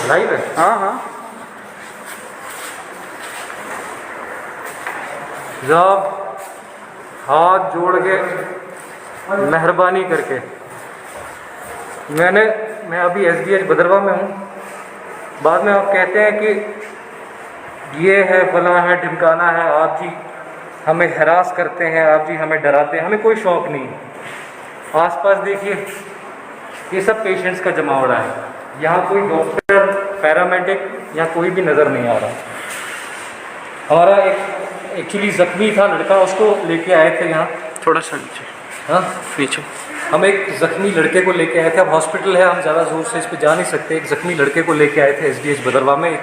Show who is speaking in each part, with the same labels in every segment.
Speaker 1: Live है।
Speaker 2: हाँ हाँ
Speaker 1: जब हाथ जोड़ के मेहरबानी करके मैं अभी SDH भदरवा में हूँ। बाद में आप कहते हैं कि ये है फला है ढिमकाना है, आप जी हमें हरास करते हैं, आप जी हमें डराते हैं। हमें कोई शौक़ नहीं है। आसपास देखिए ये सब पेशेंट्स का जमावड़ा है। यहाँ कोई डॉक्टर पैरामेडिक या कोई भी नज़र नहीं आ रहा। हमारा एक एक्चुअली ज़ख्मी था लड़का, उसको लेके आए थे यहाँ।
Speaker 2: थोड़ा सा नीचे,
Speaker 1: हाँ
Speaker 2: नीचे।
Speaker 1: हम एक ज़ख्मी लड़के को लेके आए थे। अब हॉस्पिटल है, हम ज़्यादा ज़ोर से इस पर जा नहीं सकते। एक ज़ख्मी लड़के को लेके आए थे SDH भदरवा में।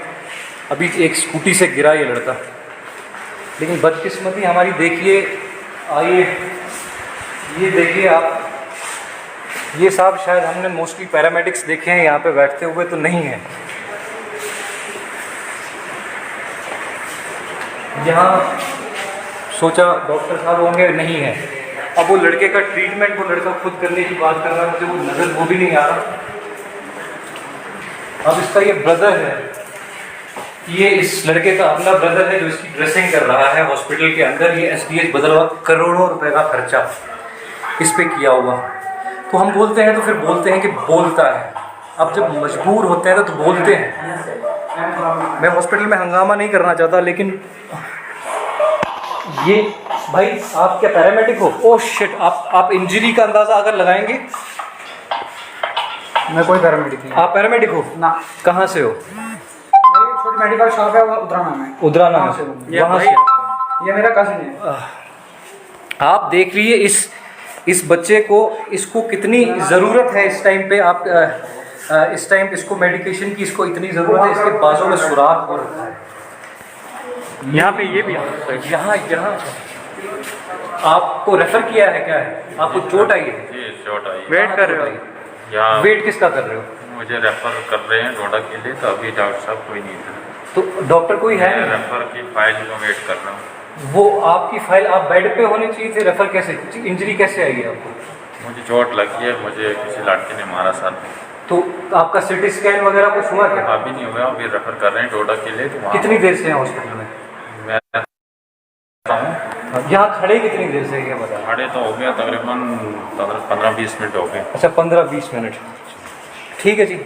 Speaker 1: अभी एक स्कूटी से गिरा ये लड़का, लेकिन बदकिस्मती हमारी देखिए। आइए ये देखिए आप, ये साहब शायद हमने मोस्टली पैरामेडिक्स देखे हैं यहाँ पे बैठते हुए, तो नहीं है यहाँ। सोचा डॉक्टर साहब होंगे, नहीं है। अब वो लड़के का ट्रीटमेंट वो लड़का खुद करने की बात कर रहा है, मुझे वो नज़र वो भी नहीं आ रहा। अब इसका ये ब्रदर है, ये इस लड़के का अपना ब्रदर है जो इसकी ड्रेसिंग कर रहा है हॉस्पिटल के अंदर। ये SDH भदरवा करोड़ों रुपए का खर्चा इस पे किया हुआ। तो हम बोलते हैं तो फिर बोलते हैं कि बोलता है। अब जब मजबूर होते हैं तो बोलते हैं। मैं हॉस्पिटल में हंगामा नहीं करना चाहता, लेकिन ये भाई आप क्या पैरामेडिक हो? ओह शिट, आप इंजरी का अंदाज़ा अगर लगाएंगे।
Speaker 2: मैं कोई पैरामेडिक नहीं।
Speaker 1: आप पैरामेडिक हो
Speaker 2: ना।
Speaker 1: कहाँ से हो?
Speaker 2: मेरी छोटी मेडिकल शॉप है, वो उधराना में।
Speaker 1: उधराना
Speaker 2: वहाँ से
Speaker 1: में। वहाँ से
Speaker 2: ये मेरा कजिन है।
Speaker 1: आप देख लीजिए इस बच्चे को, इसको कितनी ज़रूरत है इस टाइम पे। आप इस टाइम इसको मेडिकेशन की इसको इतनी ज़रूरत है। इसके बाजू में सुराख हो रखा है।
Speaker 2: यहाँ पे ये भी
Speaker 1: यहाँ आपको रेफर किया है? क्या है, आपको चोट आई है?
Speaker 3: जी चोट आई।
Speaker 2: वेट कर रहे हो?
Speaker 3: यहाँ
Speaker 1: वेट किसका कर रहे हो?
Speaker 3: मुझे रेफर कर रहे हैं डोडा के लिए, तो अभी डॉक्टर साहब कोई नहीं था,
Speaker 1: तो डॉक्टर कोई है
Speaker 3: मैं
Speaker 1: नहीं?
Speaker 3: रेफर की फाइल में वेट कर रहा हूँ।
Speaker 1: वो आपकी फाइल, आप बेड पे होने चाहिए थे। रेफर कैसे, इंजरी कैसे आई है आपको?
Speaker 3: मुझे चोट लगी है, मुझे किसी लड़के ने मारा साथ में।
Speaker 1: तो आपका CT स्कैन वगैरह कुछ हुआ क्या?
Speaker 3: अभी नहीं हुआ, अभी रेफर कर रहे हैं डोडा के लिए। तो वहाँ
Speaker 1: कितनी देर से हैं हॉस्पिटल में?
Speaker 3: मैं हूँ
Speaker 1: यहाँ खड़े कितनी देर से है बता?
Speaker 3: खड़े तो हो गया तकरीबन 15-20 मिनट हो गए।
Speaker 1: अच्छा 15-20 मिनट, ठीक है जी।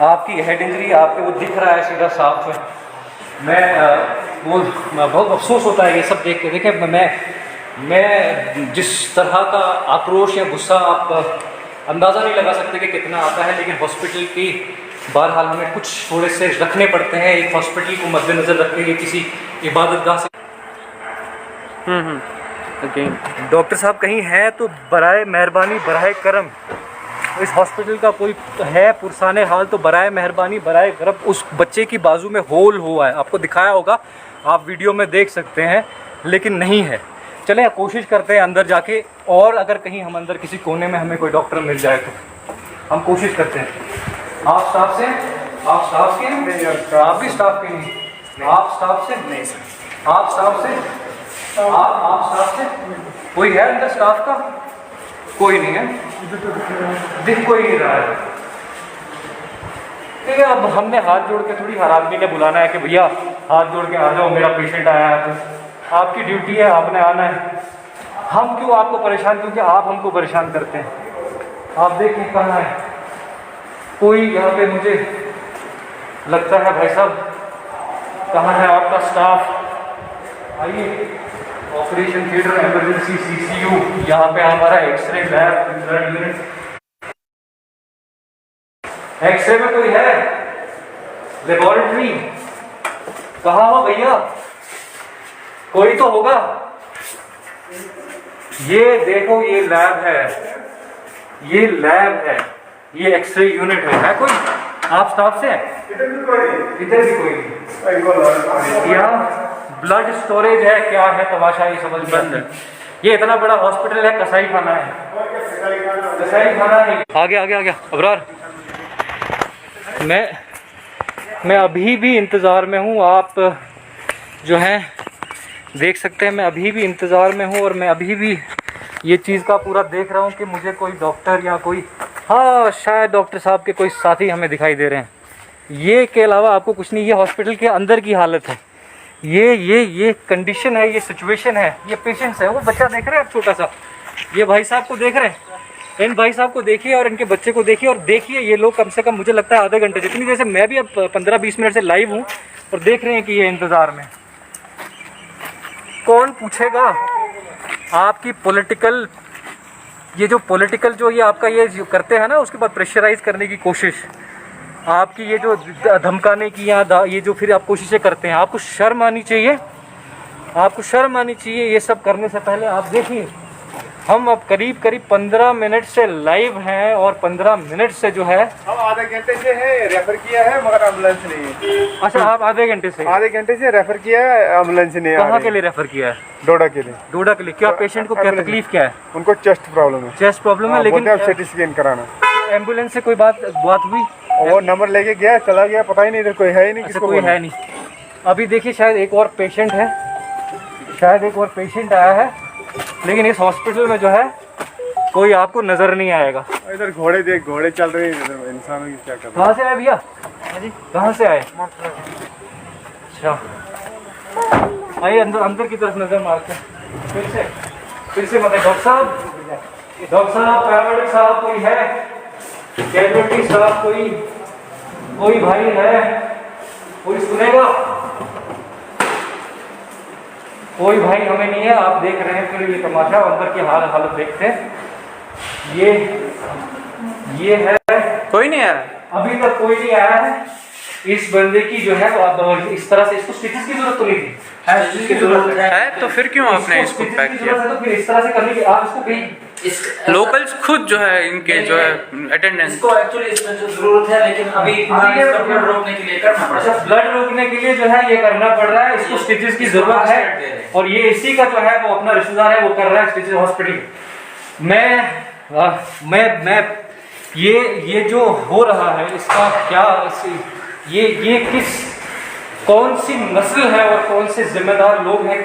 Speaker 1: आपकी हेड इंजरी आपके वो दिख रहा है सीधा साफ है। मैं बहुत अफसोस होता है ये सब देख के। देखें मैं जिस तरह का आक्रोश या गुस्सा आप अंदाज़ा नहीं लगा सकते कि कितना आता है, लेकिन हॉस्पिटल की बहरहाल हमें कुछ थोड़े से रखने पड़ते हैं। एक हॉस्पिटल को मद्देनज़र रखते हुए किसी इबादतगाह से डॉक्टर साहब कहीं हैं तो बराए मेहरबानी बराए करम, इस हॉस्पिटल का कोई है पुरसाने हाल तो बराए मेहरबानी बराए करम उस बच्चे की बाजू में होल हुआ है। आपको दिखाया होगा, आप वीडियो में देख सकते हैं, लेकिन नहीं है। चलें कोशिश करते हैं अंदर जाके, और अगर कहीं हम अंदर किसी कोने में हमें कोई डॉक्टर मिल जाए तो हम कोशिश करते हैं। आप स्टाफ से? आप स्टाफ के हैं? आप भी स्टाफ के नहीं? आप स्टाफ से? नहीं सर। आप स्टाफ से? आप स्टाफ से? कोई है अंदर स्टाफ का? कोई नहीं है, दिख कोई नहीं रहा है। ठीक है, अब हमने हाथ जोड़ के थोड़ी हर आदमी ने बुलाना है कि भैया हाथ जोड़ के आ जाओ, मेरा पेशेंट आया है। तो आपकी ड्यूटी है, आपने आना है। हम क्यों आपको परेशान, क्योंकि आप हमको परेशान करते हैं। आप देखिए कहाँ है कोई यहाँ पे, मुझे लगता है भाई साहब कहाँ है आपका स्टाफ? आइए, ऑपरेशन थिएटर इमरजेंसी CCU, यहाँ पे हमारा x ray lab, blood unit. X ray में कोई है? लेबोरेटरी कहाँ हो भैया? कोई तो होगा। ये देखो, ये लैब है, ये लैब है, ये एक्सरे यूनिट है कोई? आप स्टाफ से हैं? इधर भी कोई नहीं। यहाँ ब्लड स्टोरेज है, क्या है तमाशा, ये समझ बंद है। ये इतना बड़ा हॉस्पिटल है, कसाई खाना है, कसाई खाना है। आगे अबरार, मैं अभी भी इंतज़ार में हूँ। आप जो हैं देख सकते हैं, मैं अभी भी इंतज़ार में हूँ, और मैं अभी भी ये चीज़ का पूरा देख रहा हूँ कि मुझे कोई डॉक्टर या कोई, हाँ शायद डॉक्टर साहब के कोई साथी हमें दिखाई दे रहे हैं, ये के अलावा आपको कुछ नहीं। ये हॉस्पिटल के अंदर की हालत है, ये कंडीशन है, ये सिचुएशन है, ये पेशेंट्स है। वो बच्चा देख रहे हैं आप छोटा सा, ये भाई साहब को देख रहे हैं, इन भाई साहब को देखिए और इनके बच्चे को देखिए, और देखिए ये लोग कम से कम मुझे लगता है आधे घंटे, जितनी देर से मैं भी अब 15-20 मिनट से लाइव हूँ और देख रहे हैं कि ये इंतज़ार में। कौन पूछेगा आपकी पॉलिटिकल, ये जो पॉलिटिकल जो ये आपका ये जो करते हैं ना, उसके बाद प्रेशराइज करने की कोशिश, आपकी ये जो धमकाने की या ये जो फिर आप कोशिशें करते हैं, आपको शर्म आनी चाहिए, आपको शर्म आनी चाहिए। ये सब करने से पहले आप देखिए, हम अब करीब 15 मिनट से लाइव हैं और 15 मिनट से जो है
Speaker 4: हम आधे घंटे से है रेफर किया है, मगर एम्बुलेंस नहीं है।
Speaker 1: अच्छा, आप आधे घंटे से
Speaker 4: रेफर किया है, एम्बुलेंस नहीं है।
Speaker 1: कहाँ के लिए रेफर किया है?
Speaker 4: डोडा के लिए।
Speaker 1: डोडा के लिए क्या? पेशेंट को क्या तकलीफ क्या है?
Speaker 4: उनको चेस्ट प्रॉब्लम है।
Speaker 1: चेस्ट प्रॉब्लम है, लेकिन
Speaker 4: सिटी स्कैन कराना।
Speaker 1: एम्बुलेंस से कोई बात हुई?
Speaker 4: वो नंबर लेके गया, चला गया, पता ही नहीं इधर कोई है ही नहीं।
Speaker 1: अच्छा, कोई है नहीं। अभी देखिए शायद एक और पेशेंट है, शायद एक और पेशेंट आया है, लेकिन इस हॉस्पिटल में जो है कोई आपको नजर नहीं आएगा।
Speaker 4: इधर घोड़े देख, घोड़े चल रहे हैं, इधर इंसानों की क्या कर रहे हैं।
Speaker 1: कहाँ से आए भैया? कहाँ से आए? अच्छा, आइए अंदर की तरफ नजर मारते हैं। फिर से मतलब डॉक्टर साहब, पैरामेडिक साहब कोई है? कैजुअलिटी साहब कोई भाई है? कोई सुनेगा? कोई भाई हमें नहीं है। आप देख रहे हैं फिर ये तमाशा, अंदर की हालत देखते हैं। ये है,
Speaker 2: कोई नहीं आया
Speaker 1: अभी तक कोई नहीं आया है। इस बंदे की जो है आप इस तरह से, इसको स्टिचेस की जरूरत तो नहीं थी,
Speaker 2: है,
Speaker 1: की जरूरत
Speaker 2: है तो फिर क्यों आपने इसको
Speaker 1: stitches
Speaker 2: पैक
Speaker 1: की
Speaker 2: किया?
Speaker 1: जरूरत है तो फिर इस तरह से करने की आप इसको कहीं
Speaker 2: लोकल्स खुद जो है इनके जो है अटेंडेंस
Speaker 5: इसको एक्चुअली इसमें जो जरूरत है, लेकिन अभी ब्लड रोकने के लिए करना पड़ रहा है।
Speaker 1: ब्लड रोकने के लिए जो है ये करना पड़ रहा है, इसको स्टिचेस की जरूरत है। और ये इसी का जो है वो अपना रिश्तेदार है, वो कर रहा है स्टिचेस हॉस्पिटल। मैं ये जो हो रहा है इसका क्या, ये कौन सी नस्ल है और कौन से जिम्मेदार लोग हैं,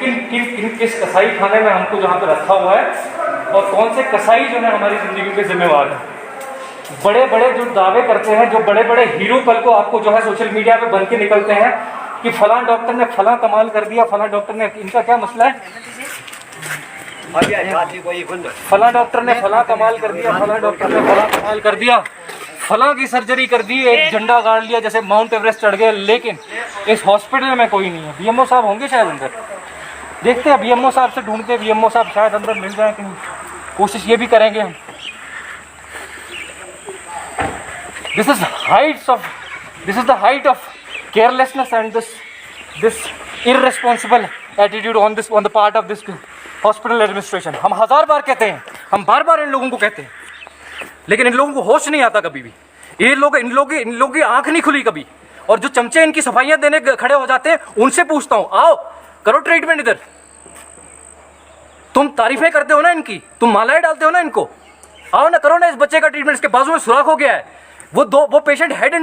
Speaker 1: किस कसाई खाने में हमको जहाँ पे रखा हुआ है, और कौन से कसाई जो है हमारी जिंदगी के जिम्मेवार हैं। बड़े बड़े जो दावे करते हैं, जो बड़े बड़े हीरो कल को आपको जो है सोशल मीडिया पे बन के निकलते हैं कि फलां डॉक्टर ने फलां कमाल कर दिया, फलां डॉक्टर ने, इनका क्या मसला है? फलां डॉक्टर ने फलां कमाल कर दिया, फलां डॉक्टर ने फलां कमाल कर दिया, फलां की सर्जरी कर दी, एक झंडा गाड़ लिया जैसे माउंट एवरेस्ट चढ़ गए। लेकिन इस हॉस्पिटल में कोई नहीं है। बीएमओ साहब होंगे शायद अंदर, देखते हैं बीएमओ साहब से ढूंढते हैं, बीएमओ साहब शायद अंदर मिल जाए कहीं, कोशिश ये भी करेंगे हम। This is the height of carelessness and this irresponsible attitude on the part of this hospital administration. हम 1000 बार कहते हैं, हम बार इन लोगों को कहते हैं, लेकिन इन लोगों को होश नहीं आता कभी भी। इन लोगों की आंख नहीं खुली कभी। और जो चमचे इनकी सफाइयां देने खड़े हो जाते हैं, उनसे पूछता हूं, आओ करो ट्रीटमेंट इधर। तुम तारीफें करते हो ना इनकी, तुम मालाएं डालते हो ना इनको, आओ ना करो ना इस बच्चे का ट्रीटमेंट। इसके बाजू में सुराख हो गया है, वो पेशेंट हेड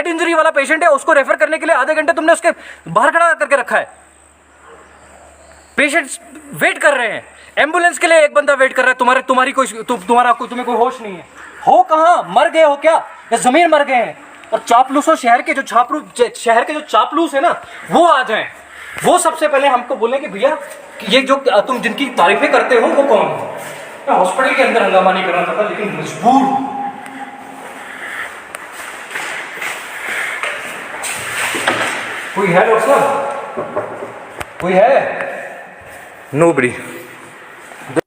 Speaker 1: इंजरी वाला पेशेंट है, उसको रेफर करने के लिए आधे घंटे तुमने उसके बाहर खड़ा करके रखा है। पेशेंट्स वेट कर रहे हैं, एम्बुलेंस के लिए एक बंदा वेट कर रहा है, तुम्हारी तुम्हें कोई होश नहीं है। हो कहाँ? मर गए हो क्या, या जमीन मर गए हैं? और चापलूसों, शहर के जो चापलूस है ना, वो आ जाएं, वो सबसे पहले हमको बोले कि भैया ये जो तुम जिनकी तारीफें करते हो वो कौन है। मैं हॉस्पिटल के अंदर हंगामा नहीं करना चाहता, लेकिन मजबूर हूं। कोई है डॉक्टर साहब? कोई है? Nobody.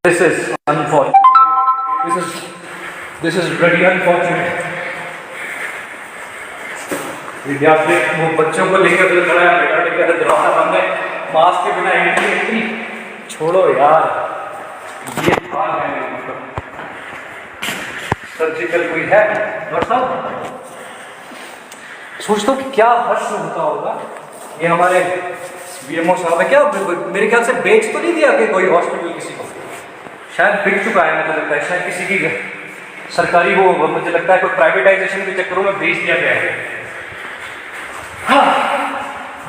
Speaker 1: This is unfortunate. This is really unfortunate. विद्यार्थी वो बच्चों को लेकर तो खड़ा है, बेटा लेकर दरवाजा बंद है, मास्क के बिना एंट्री। छोड़ो यार, ये हाल है। सर्जिकल कोई है डॉक्टर साहब? सोचता हूँ कि क्या हर्ष होता होगा ये हमारे बीएमओ साहब है। क्या मेरे ख्याल से बेच तो नहीं दिया कि कोई हॉस्पिटल किसी को? शायद बिक चुका है, मुझे लगता है शायद किसी की सरकारी वो, मुझे लगता है कोई प्राइवेटाइजेशन के चक्करों में बेच दिया गया है। हाँ,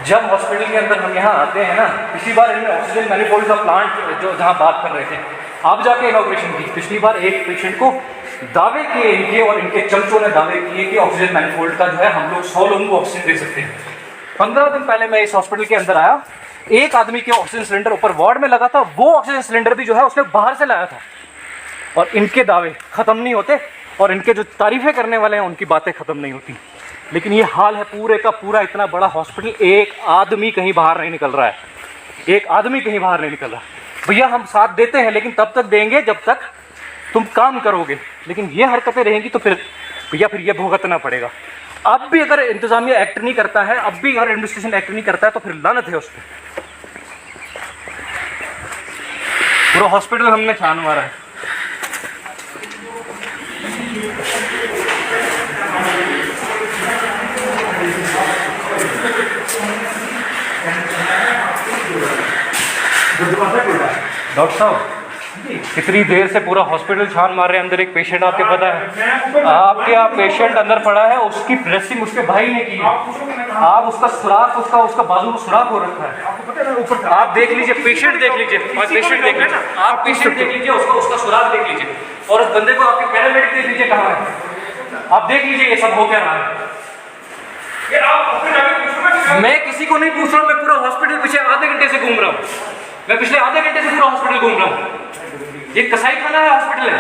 Speaker 1: जब हॉस्पिटल के अंदर हम यहाँ आते हैं ना, पिछली बार इन्होंने ऑक्सीजन मैनिफोल्ड का प्लांट जो जहाँ बात कर रहे थे, आप जाके इनॉग्रेशन की, पिछली बार एक पेशेंट को दावे किए इनके और इनके चमचों ने दावे किए कि ऑक्सीजन मैनिफोल्ड का जो है हम लोग 100 लोगों को ऑक्सीजन दे सकते हैं। 15 दिन पहले मैं इस हॉस्पिटल के अंदर आया, एक आदमी के ऑक्सीजन सिलेंडर ऊपर वार्ड में लगा था, वो ऑक्सीजन सिलेंडर भी जो है उसने बाहर से लाया था। और इनके दावे खत्म नहीं होते और इनके जो तारीफें करने वाले हैं उनकी बातें खत्म नहीं होती। लेकिन ये हाल है पूरे का पूरा, इतना बड़ा हॉस्पिटल, एक आदमी कहीं बाहर नहीं निकल रहा है, एक आदमी कहीं बाहर नहीं निकल रहा। भैया हम साथ देते हैं लेकिन तब तक देंगे जब तक तुम काम करोगे, लेकिन ये हरकतें रहेंगी तो फिर भैया फिर ये भुगतना पड़ेगा। अब भी अगर इंतजामिया एक्ट नहीं करता है, अब भी अगर एडमिनिस्ट्रेशन एक्ट नहीं करता है तो फिर लानत है उस पर। पूरा हॉस्पिटल हमने छान मारा है। डॉक्टर साहब कितनी देर से पूरा हॉस्पिटल छान मार रहे हैं, अंदर एक पेशेंट आपके पता है, आपके यहाँ पेशेंट अंदर पड़ा है, उसकी ड्रेसिंग उसके भाई ने की है, आप उसका सुराख उसका बाजू को सुराख हो रखा है, आप देख लीजिए, पेशेंट देख लीजिए, पेशेंट देख लीजिए, आप पेशेंट देख लीजिए, उसका सुराख देख लीजिए, और उस बंदे को आपके पैरामेडिक देख लीजिए कहाँ है, आप देख लीजिए ये सब हो क्या रहा है। मैं किसी को नहीं पूछ रहा हूँ, मैं पूरा हॉस्पिटल पीछे आधे घंटे से घूम रहा हूँ, मैं पिछले आधे घंटे से पूरा हॉस्पिटल घूम रहा हूँ। ये कसाई खाना है, हॉस्पिटल है?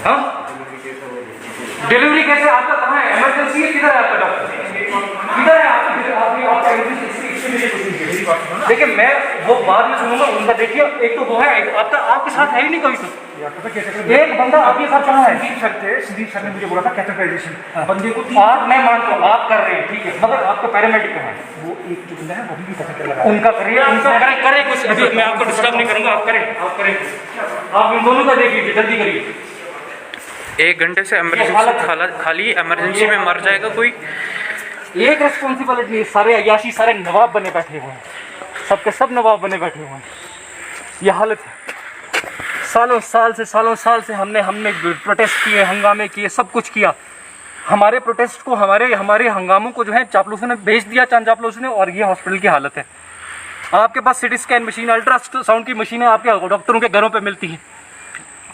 Speaker 1: हाँ, डिलीवरी कैसे आपका कहाँ है? इमरजेंसी है, किधर है आपका डॉक्टर? किधर है आपका? देखिए मैं वो बाद में सुनूंगा उनका। देखिए एक तो वो है, आपका आपके साथ है ही नहीं कोई, तो एक बंदा आपके साथ कहाँ है?
Speaker 4: संदीप सर ने मुझे बोला था कैथेटराइजेशन बंदे को
Speaker 1: आप, मैं मानता हूँ आप कर रहे हैं, ठीक है, मगर आपका पैरामेडिक कहाँ है?
Speaker 4: वो एक जो बंदा है वो भी कैथेटर लगा
Speaker 1: उनका करिए, उनका करें कुछ, अभी मैं आपको डिस्टर्ब नहीं करूंगा, आप करें आप इन दोनों का देख लीजिए, जल्दी करिए।
Speaker 2: 1 घंटे से इमरजेंसी खाली, इमरजेंसी में मर जाएगा कोई।
Speaker 1: एक रिस्पॉन्सिबिलिटी, सारे अयाशी सारे नवाब बने बैठे हुए हैं, सबके सब नवाब बने बैठे हुए हैं। ये हालत है। सालों साल से हमने प्रोटेस्ट किए, हंगामे किए, सब कुछ किया। हमारे प्रोटेस्ट को, हमारे हंगामों को जो है चापलूसों ने भेज दिया, चांद चापलूसों ने, और ये हॉस्पिटल की हालत है। आपके पास सिटी स्कैन मशीन, अल्ट्रासाउंड की मशीनें आपके डॉक्टरों के घरों पे मिलती हैं,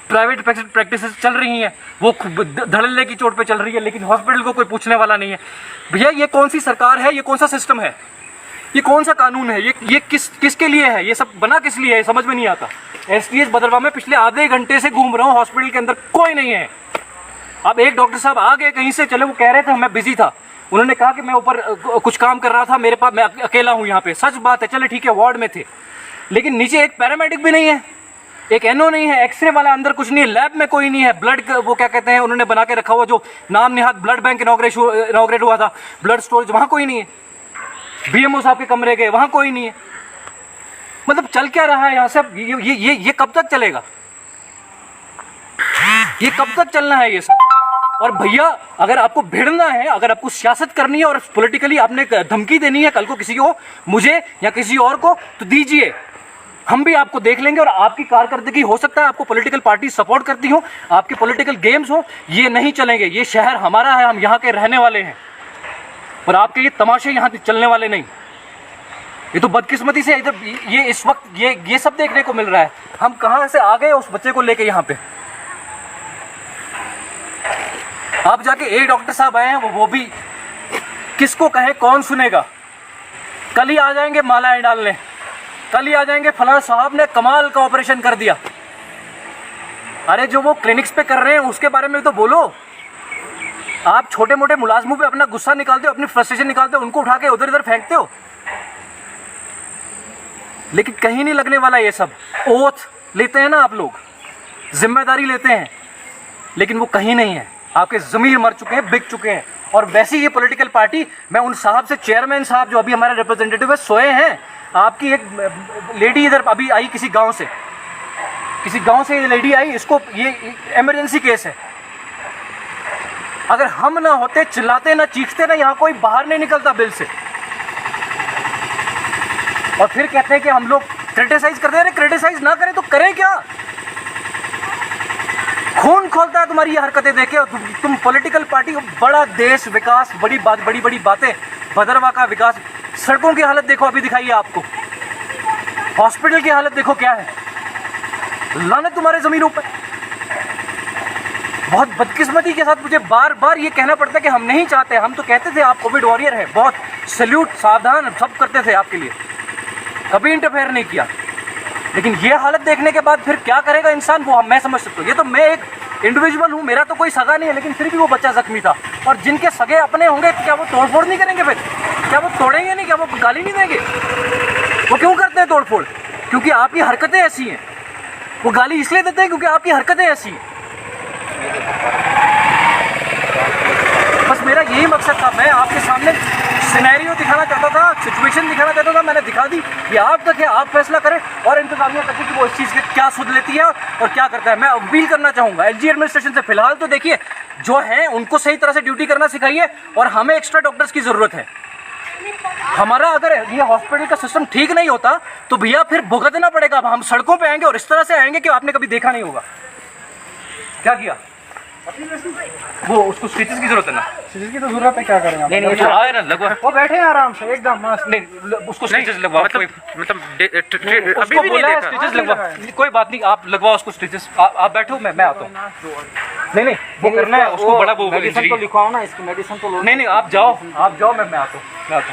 Speaker 1: प्राइवेट प्रैक्टिस चल रही हैं, वो धड़ल्ले की चोट पे चल रही है, लेकिन हॉस्पिटल को कोई पूछने वाला नहीं है। भैया ये कौन सी सरकार है, ये कौन सा सिस्टम है, ये कौन सा कानून है, ये किसके लिए है, ये सब बना किस लिए है, समझ में नहीं आता। एसटीएच भदरवा में पिछले आधे घंटे से घूम रहा हूँ, हॉस्पिटल के अंदर कोई नहीं है। अब एक डॉक्टर साहब आ गए कहीं से, चले वो कह रहे थे मैं बिजी था, उन्होंने कहा कि मैं ऊपर कुछ काम कर रहा था, मेरे पास, मैं अकेला हूँ यहाँ पे। सच बात है, चले ठीक है, वार्ड में थे, लेकिन नीचे एक पैरामेडिक भी नहीं है, एक एनओ नहीं है, एक्सरे वाला अंदर कुछ नहीं है, लैब में कोई नहीं है, ब्लड वो क्या कहते हैं उन्होंने बना के रखा हुआ, जो नाम निहाद ब्लड बैंक इनॉग्रेट हुआ था, ब्लड स्टोरेज, वहाँ कोई नहीं है। बीएमओ साहब के कमरे गए, वहाँ कोई नहीं है। मतलब चल क्या रहा है यहाँ से? ये कब तक चलेगा? ये कब तक चलना है ये सब? और भैया अगर आपको भिड़ना है, अगर आपको सियासत करनी है और पॉलिटिकली आपने धमकी देनी है कल को किसी को, मुझे या किसी और को, तो दीजिए, हम भी आपको देख लेंगे और आपकी कारकर्दगी, हो सकता है आपको पॉलिटिकल पार्टी सपोर्ट करती हो, आपके पॉलिटिकल गेम्स हो, ये नहीं चलेंगे। ये शहर हमारा है, हम यहाँ के रहने वाले हैं, और आपके ये तमाशे यहाँ चलने वाले नहीं। ये तो बदकिस्मती से इधर ये इस वक्त ये सब देखने को मिल रहा है। हम कहाँ से आ गए उस बच्चे को लेके यहाँ पे। आप जाके एक डॉक्टर साहब आए हैं, वो भी किसको कहे, कौन सुनेगा? कल ही आ जाएंगे मालाएं डालने, कल ही आ जाएंगे फलां साहब ने कमाल का ऑपरेशन कर दिया। अरे जो वो क्लिनिक्स पे कर रहे हैं उसके बारे में तो बोलो। आप छोटे मोटे मुलाजमों पे अपना गुस्सा निकालते हो, अपनी फ्रस्ट्रेशन निकालते हो, उनको उठा के उधर इधर फेंकते हो, लेकिन कहीं नहीं लगने वाला ये सब। ओथ लेते हैं ना आप लोग, जिम्मेदारी लेते हैं, लेकिन वो कहीं नहीं है। आपके ज़मीर मर चुके हैं, बिक चुके हैं। और वैसे ये पॉलिटिकल पार्टी, मैं उन साहब से, चेयरमैन साहब जो अभी हमारे रिप्रेजेंटेटिव है, सोए हैं। आपकी एक लेडी इधर अभी आई किसी गांव से ये लेडी आई, इसको ये इमरजेंसी केस है। अगर हम ना होते, चिल्लाते ना, चीखते ना, यहाँ कोई बाहर नहीं निकलता बिल से। और फिर कहते हैं कि हम लोग क्रिटिसाइज करते हैं। क्रिटिसाइज ना करें तो करें क्या? खून खोलता है तुम्हारी ये हरकतें देखे। और तुम पॉलिटिकल पार्टी, बड़ा देश विकास, बड़ी बातें, भदरवा का विकास, सड़कों की हालत देखो, अभी दिखाइए आपको, हॉस्पिटल की हालत देखो क्या है। लानत तुम्हारे जमीनों पर। बहुत बदकिस्मती के साथ मुझे बार बार ये कहना पड़ता है कि हम नहीं चाहते, हम तो कहते थे आप कोविड वॉरियर हैं, बहुत सैल्यूट, सावधान सब करते थे आपके लिए, कभी इंटरफेयर नहीं किया। लेकिन ये हालत देखने के बाद फिर क्या करेगा इंसान, वो मैं समझ सकता हूँ। ये तो मैं एक इंडिविजुअल हूँ, मेरा तो कोई सगा नहीं है, लेकिन फिर भी वो बच्चा जख्मी था। और जिनके सगे अपने होंगे क्या वो तोड़फोड़ नहीं करेंगे? फिर क्या वो तोड़ेंगे नहीं? क्या वो गाली नहीं देंगे? वो क्यों करते हैं तोड़फोड़? क्योंकि आपकी हरकतें ऐसी हैं। वो गाली इसलिए देते हैं क्योंकि आपकी हरकतें ऐसी हैं। बस मेरा यही मकसद था, मैं आपके सामने सिनेरियो दिखाना चाहता था, सिचुएशन दिखाना चाहता था, मैंने दिखा दी। ये आप तक है, आप फैसला करें और इंतजामिया तक है कि वो इस चीज़ के क्या सुध लेती है और क्या करता है। मैं अपील करना चाहूँगा एलजी एडमिनिस्ट्रेशन से, फिलहाल तो देखिए जो है उनको सही तरह से ड्यूटी करना सिखाइए और हमें एक्स्ट्रा डॉक्टर्स की ज़रूरत है। हमारा अगर ये हॉस्पिटल का सिस्टम ठीक नहीं होता तो भैया फिर भुगतना पड़ेगा। अब हम सड़कों पे आएंगे और इस तरह से आएंगे कि आपने कभी देखा नहीं होगा। क्या किया वो, उसको स्टिचेस की जरूरत है ना?
Speaker 4: स्टिचेस की तो जरूरत है, क्या करेंगे?
Speaker 1: नहीं नहीं आए ना लगवा,
Speaker 4: वो बैठे हैं आराम से एकदम मस्त।
Speaker 1: नहीं उसको स्टिचेस लगवा,
Speaker 2: मतलब अभी
Speaker 1: उसको
Speaker 2: भी नहीं
Speaker 1: बोला है
Speaker 2: देखा।
Speaker 1: स्टिचेस लगवा, कोई बात नहीं, आप लगवाओ उसको स्टिचेस। आप बैठो, मैं आता हूँ। नहीं वो करना है उसको, बड़ा वो
Speaker 4: मेडिसिन तो लिखवाओ ना, इसकी मेडिसिन तो लो।
Speaker 1: नहीं आप जाओ मैं आता हूँ।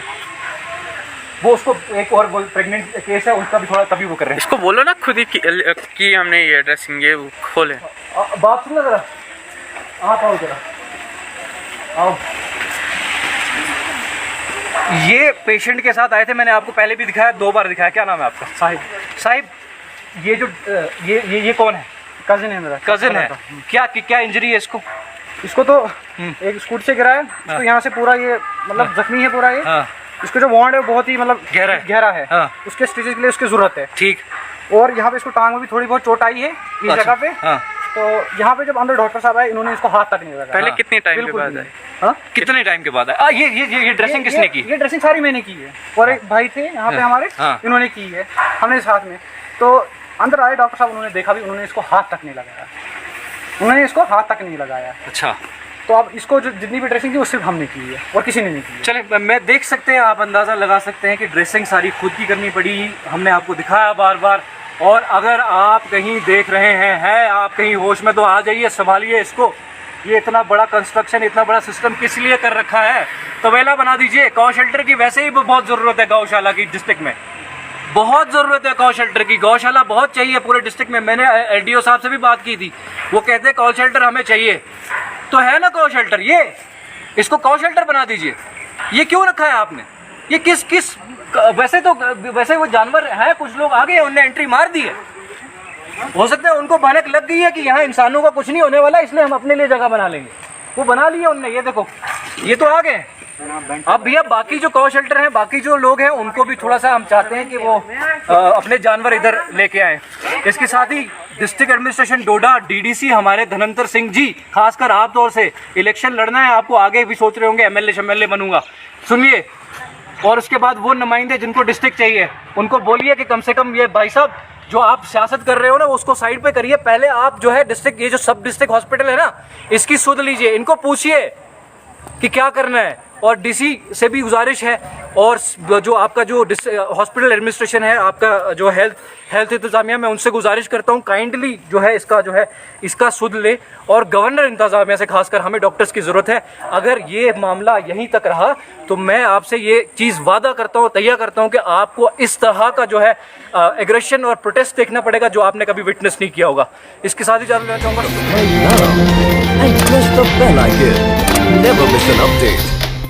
Speaker 1: वो उसको एक और वो प्रेग्नेंट केस है उसका भी थोड़ा, तभी वो कर रहे हैं।
Speaker 2: इसको बोलो ना खुद ही कि हमने ये ड्रेसिंग ये खोले।
Speaker 1: बात सुनो जरा, आप आओ जरा, आओ। ये पेशेंट के साथ आए थे, मैंने आपको पहले भी दिखाया, 2 बार दिखाया। क्या नाम है आपका? साहिब ये जो ये कौन है?
Speaker 4: कजिन है मेरा,
Speaker 1: कजिन है। क्या इंजरी है इसको?
Speaker 4: इसको तो एक स्कूट से गिरा है, इसको यहाँ से पूरा ये मतलब जख्मी है पूरा ये। इसको जो वांड है वो बहुत ही मतलब गहरा है। उसके स्टिचेस के लिए उसकी जरूरत है।
Speaker 1: ठीक।
Speaker 4: और यहाँ पे इसको टांग में भी थोड़ी बहुत चोट आई है इस जगह पे। तो यहाँ पे जब अंदर डॉक्टर साहब आए, इन्होंने इसको हाथ तक नहीं लगाया।
Speaker 2: पहले कितने टाइम के बाद आए?
Speaker 4: हाँ,
Speaker 1: कितने टाइम के बाद आए? ये ड्रेसिंग किसने की?
Speaker 4: ये ड्रेसिंग सारी मैंने की है और एक भाई थे यहाँ पे हमारे, इन्होंने की है, हमने साथ में। तो अंदर आए डॉक्टर साहब, उन्होंने देखा भी, उन्होंने इसको हाथ तक नहीं लगाया।
Speaker 1: अच्छा,
Speaker 4: तो अब इसको जो जितनी भी ड्रेसिंग थी वो सिर्फ हमने की है और किसी ने नहीं की है।
Speaker 1: चले मैं देख सकते हैं, आप अंदाज़ा लगा सकते हैं कि ड्रेसिंग सारी खुद की करनी पड़ी। हमने आपको दिखाया बार बार। और अगर आप कहीं देख रहे हैं आप कहीं होश में, तो आ जाइए, संभालिए इसको। ये इतना बड़ा कंस्ट्रक्शन, इतना बड़ा सिस्टम किस लिए कर रखा है? तवेला बना दीजिए। गौ शेल्टर की वैसे ही बहुत ज़रूरत है, गौशाला की डिस्ट्रिक्ट में बहुत ज़रूरत है। गौ शेल्टर की, गौशाला बहुत चाहिए पूरे डिस्ट्रिक्ट में। मैंने एलडीओ साहब से भी बात की थी, वो कहते हैं गौ शेल्टर हमें चाहिए। तो है ना गौ शेल्टर, ये इसको गौ शेल्टर बना दीजिए। ये क्यों रखा है आपने? ये किस वैसे वो जानवर हैं, कुछ लोग आ गए, उनने एंट्री मार दी है। हो सकता है उनको भनक लग गई है कि यहाँ इंसानों का कुछ नहीं होने वाला, इसलिए हम अपने लिए जगह बना लेंगे। वो बना लिए उनने। ये देखो, ये तो आ गए। अब भैया बाकी जो गौ शेल्टर हैं, बाकी जो लोग हैं, उनको भी थोड़ा सा हम चाहते हैं कि वो अपने जानवर इधर लेके आए। इसके साथ ही डिस्ट्रिक्ट एडमिनिस्ट्रेशन डोडा, डीडीसी हमारे धनंतर सिंह जी, खासकर आप तौर से इलेक्शन लड़ना है आपको, आगे भी सोच रहे होंगे एमएलए बनूंगा, सुनिए। और उसके बाद वो नुमाइंदे जिनको डिस्ट्रिक्ट चाहिए, उनको बोलिए कि कम से कम ये भाई साहब जो आप सियासत कर रहे हो ना, उसको साइड पे करिए। पहले आप जो है डिस्ट्रिक्ट, ये जो सब डिस्ट्रिक्ट हॉस्पिटल है ना, इसकी सुध लीजिए, इनको पूछिए कि क्या करना है। और डीसी से भी गुजारिश है, और जो आपका जो हॉस्पिटल एडमिनिस्ट्रेशन है, आपका जो हेल्थ इंतज़ामिया, मैं उनसे गुजारिश करता हूँ काइंडली जो है इसका सुध ले। और गवर्नर इंतज़ामिया से खासकर हमें डॉक्टर्स की ज़रूरत है। अगर ये मामला यहीं तक रहा तो मैं आपसे ये चीज़ वादा करता हूँ, तैयार करता हूँ कि आपको इस तरह का जो है एग्रेशन और प्रोटेस्ट देखना पड़ेगा जो आपने कभी विटनेस नहीं किया होगा। इसके साथ ही जाना लेना चाहूँगा।
Speaker 6: And press the bell icon. Never miss an update.